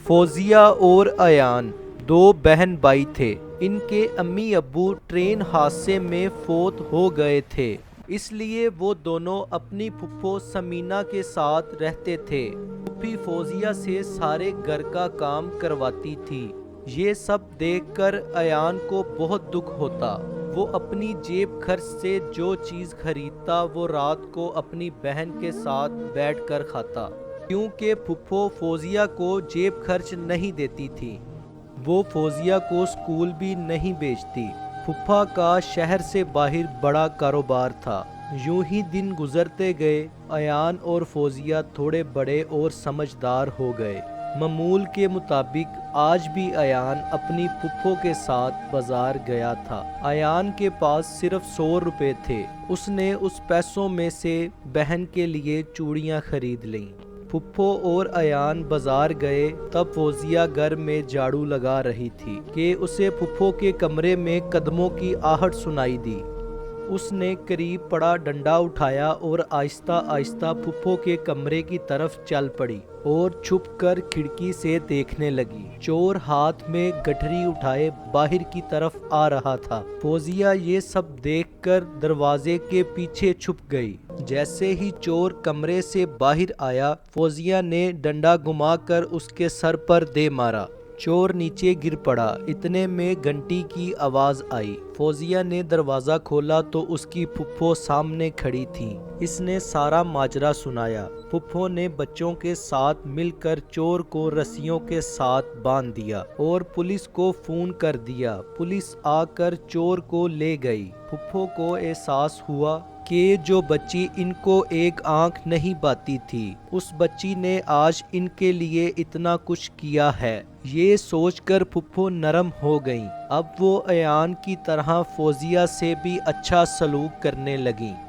فوزیہ اور ایان دو بہن بھائی تھے۔ ان کے امی ابو ٹرین حادثے میں فوت ہو گئے تھے، اس لیے وہ دونوں اپنی پھپھو سمینا کے ساتھ رہتے تھے۔ پھوپھی فوزیہ سے سارے گھر کا کام کرواتی تھی۔ یہ سب دیکھ کر ایان کو بہت دکھ ہوتا۔ وہ اپنی جیب خرچ سے جو چیز خریدتا وہ رات کو اپنی بہن کے ساتھ بیٹھ کر کھاتا، کیونکہ پھپھو فوزیہ کو جیب خرچ نہیں دیتی تھی۔ وہ فوزیہ کو اسکول بھی نہیں بھیجتی۔ پھپھا کا شہر سے باہر بڑا کاروبار تھا۔ یوں ہی دن گزرتے گئے۔ ایان اور فوزیہ تھوڑے بڑے اور سمجھدار ہو گئے۔ معمول کے مطابق آج بھی ایان اپنی پھپھو کے ساتھ بازار گیا تھا۔ ایان کے پاس صرف 100 روپے تھے۔ اس نے اس پیسوں میں سے بہن کے لیے چوڑیاں خرید لیں۔ پھپھو اور ایان بازار گئے تب فوزیہ گھر میں جھاڑو لگا رہی تھی کہ اسے پھپھو کے کمرے میں قدموں کی آہٹ سنائی دی۔ اس نے قریب پڑا ڈنڈا اٹھایا اور آہستہ آہستہ پھپھو کے کمرے کی طرف چل پڑی اور چھپ کر کھڑکی سے دیکھنے لگی۔ چور ہاتھ میں گٹھری اٹھائے باہر کی طرف آ رہا تھا۔ فوزیہ یہ سب دیکھ کر دروازے کے پیچھے چھپ گئی۔ جیسے ہی چور کمرے سے باہر آیا، فوزیہ نے ڈنڈا گھما کر اس کے سر پر دے مارا۔ چور نیچے گر پڑا۔ اتنے میں گھنٹی کی آواز آئی۔ فوزیہ نے دروازہ کھولا تو اس کی پھپھو سامنے کھڑی تھی۔ اس نے سارا ماجرا سنایا۔ پھپھو نے بچوں کے ساتھ مل کر چور کو رسیوں کے ساتھ باندھ دیا اور پولیس کو فون کر دیا۔ پولیس آ کر چور کو لے گئی۔ پھپھو کو احساس ہوا کہ جو بچی ان کو ایک آنکھ نہیں بھاتی تھی، اس بچی نے آج ان کے لیے اتنا کچھ کیا ہے۔ یہ سوچ کر پھپھو نرم ہو گئیں۔ اب وہ ایان کی طرح فوزیہ سے بھی اچھا سلوک کرنے لگیں۔